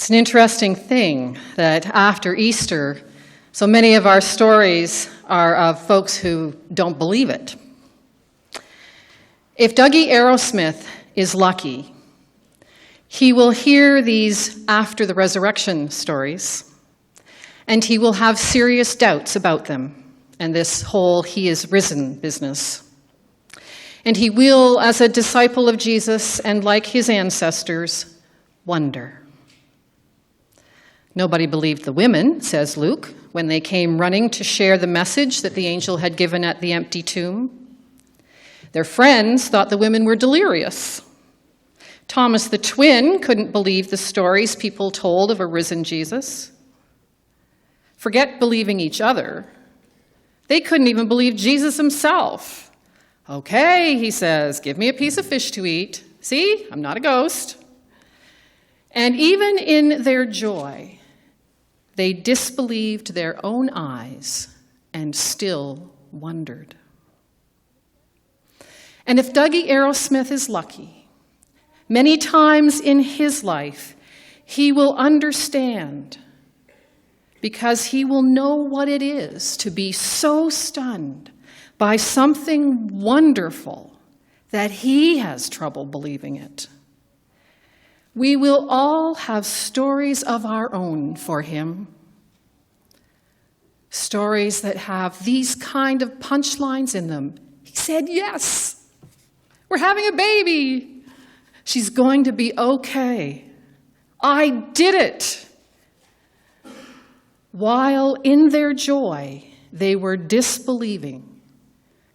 It's an interesting thing that after Easter, so many of our stories are of folks who don't believe it. If Dougie Arrowsmith is lucky, he will hear these after the resurrection stories, and he will have serious doubts about them and this whole he is risen business. And he will, as a disciple of Jesus and like his ancestors, wonder. Nobody believed the women, says Luke, when they came running to share the message that the angel had given at the empty tomb. Their friends thought the women were delirious. Thomas the twin couldn't believe the stories people told of a risen Jesus. Forget believing each other. They couldn't even believe Jesus himself. Okay, he says, give me a piece of fish to eat. See, I'm not a ghost. And even in their joy, they disbelieved their own eyes and still wondered. And if Dougie Arrowsmith is lucky, many times in his life, he will understand because he will know what it is to be so stunned by something wonderful that he has trouble believing it. We will all have stories of our own for him. Stories that have these kind of punchlines in them. He said, yes, we're having a baby. She's going to be okay. I did it. While in their joy, they were disbelieving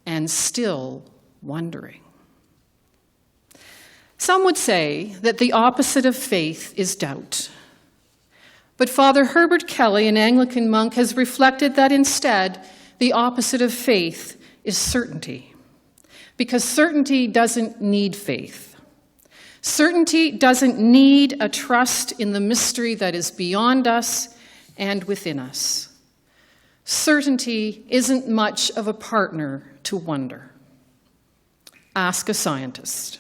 and still wondering. Some would say that the opposite of faith is doubt. But Father Herbert Kelly, an Anglican monk, has reflected that instead the opposite of faith is certainty. Because certainty doesn't need faith. Certainty doesn't need a trust in the mystery that is beyond us and within us. Certainty isn't much of a partner to wonder. Ask a scientist.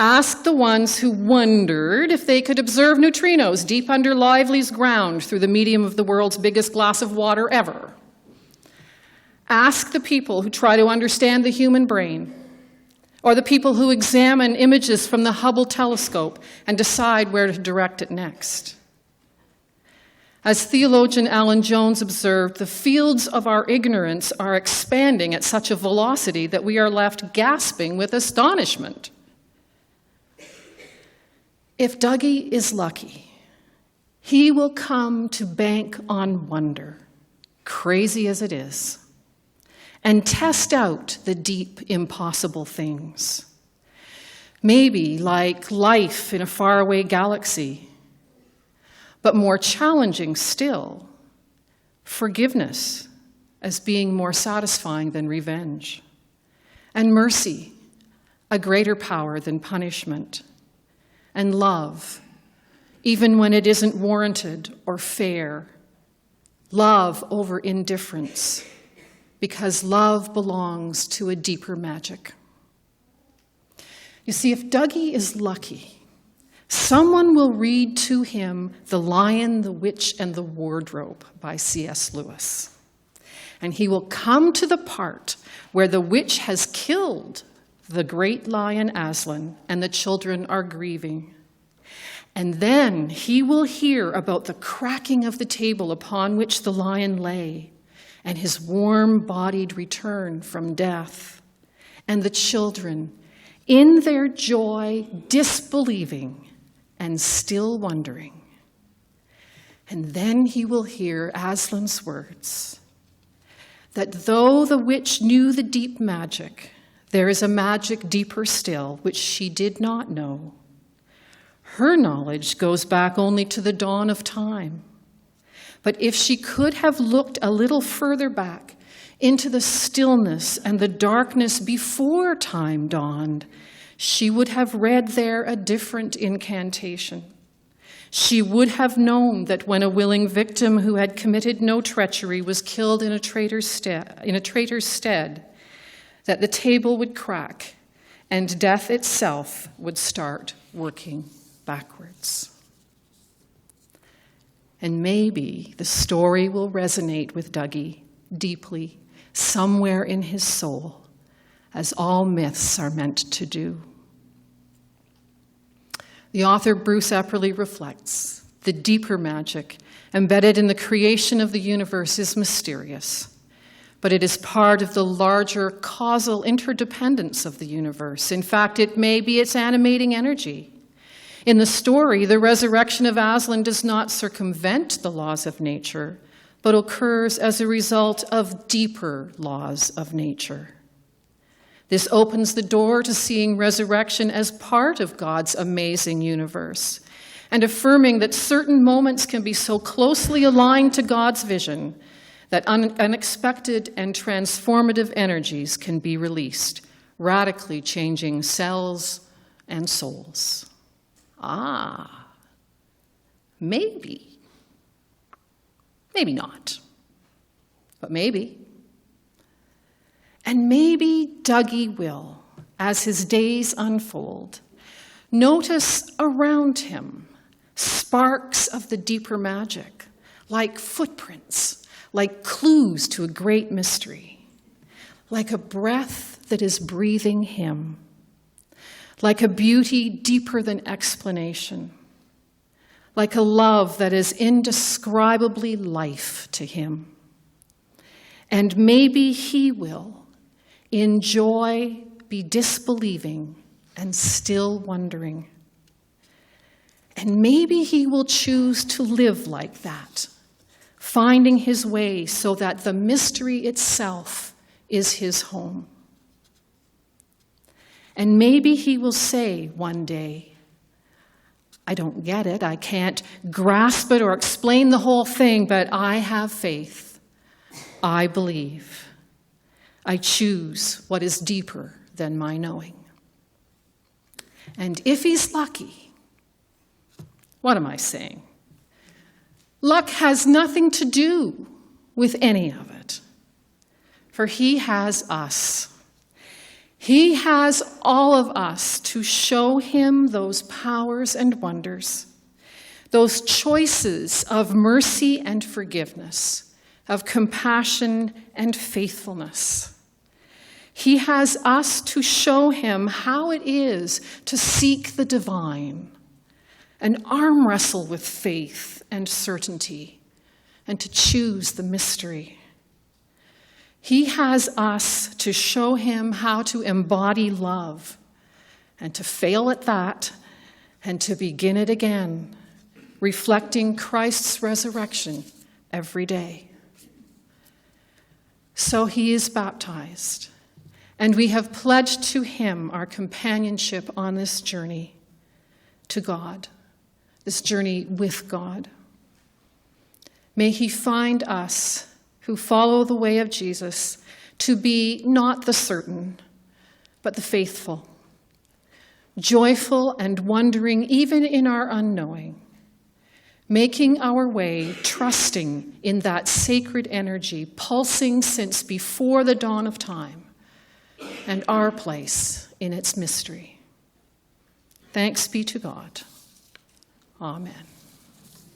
Ask the ones who wondered if they could observe neutrinos deep under Lively's ground through the medium of the world's biggest glass of water ever. Ask the people who try to understand the human brain, or the people who examine images from the Hubble telescope and decide where to direct it next. As theologian Alan Jones observed, the fields of our ignorance are expanding at such a velocity that we are left gasping with astonishment. If Dougie is lucky, he will come to bank on wonder, crazy as it is, and test out the deep, impossible things. Maybe like life in a faraway galaxy, but more challenging still, forgiveness as being more satisfying than revenge, and mercy, a greater power than punishment, and love, even when it isn't warranted or fair. Love over indifference, because love belongs to a deeper magic. You see, if Dougie is lucky, someone will read to him The Lion, the Witch, and the Wardrobe by C.S. Lewis. And he will come to the part where the witch has killed the great lion Aslan, and the children are grieving. And then he will hear about the cracking of the table upon which the lion lay, and his warm-bodied return from death, and the children, in their joy, disbelieving and still wondering. And then he will hear Aslan's words, that though the witch knew the deep magic, there is a magic deeper still, which she did not know. Her knowledge goes back only to the dawn of time. But if she could have looked a little further back into the stillness and the darkness before time dawned, she would have read there a different incantation. She would have known that when a willing victim who had committed no treachery was killed in a traitor's stead, that the table would crack and death itself would start working backwards. And maybe the story will resonate with Dougie deeply, somewhere in his soul, as all myths are meant to do. The author Bruce Epperly reflects, the deeper magic embedded in the creation of the universe is mysterious, but it is part of the larger causal interdependence of the universe. In fact, it may be its animating energy. In the story, the resurrection of Aslan does not circumvent the laws of nature, but occurs as a result of deeper laws of nature. This opens the door to seeing resurrection as part of God's amazing universe, and affirming that certain moments can be so closely aligned to God's vision that unexpected and transformative energies can be released, radically changing cells and souls. Maybe. Maybe not, but maybe. And maybe Dougie will, as his days unfold, notice around him sparks of the deeper magic, like footprints, like clues to a great mystery, like a breath that is breathing him, like a beauty deeper than explanation, like a love that is indescribably life to him. And maybe he will, in joy, be disbelieving and still wondering. And maybe he will choose to live like that, finding his way so that the mystery itself is his home. And maybe he will say one day, I don't get it, I can't grasp it or explain the whole thing, but I have faith. I believe. I choose what is deeper than my knowing. And if he's lucky, what am I saying? Luck has nothing to do with any of it, for he has us. He has all of us to show him those powers and wonders, those choices of mercy and forgiveness, of compassion and faithfulness. He has us to show him how it is to seek the divine, and arm wrestle with faith and certainty, and to choose the mystery. He has us to show him how to embody love, and to fail at that, and to begin it again, reflecting Christ's resurrection every day. So he is baptized, and we have pledged to him our companionship on this journey to God, this journey with God. May he find us who follow the way of Jesus to be not the certain, but the faithful, joyful and wondering even in our unknowing, making our way, trusting in that sacred energy pulsing since before the dawn of time, and our place in its mystery. Thanks be to God. Amen.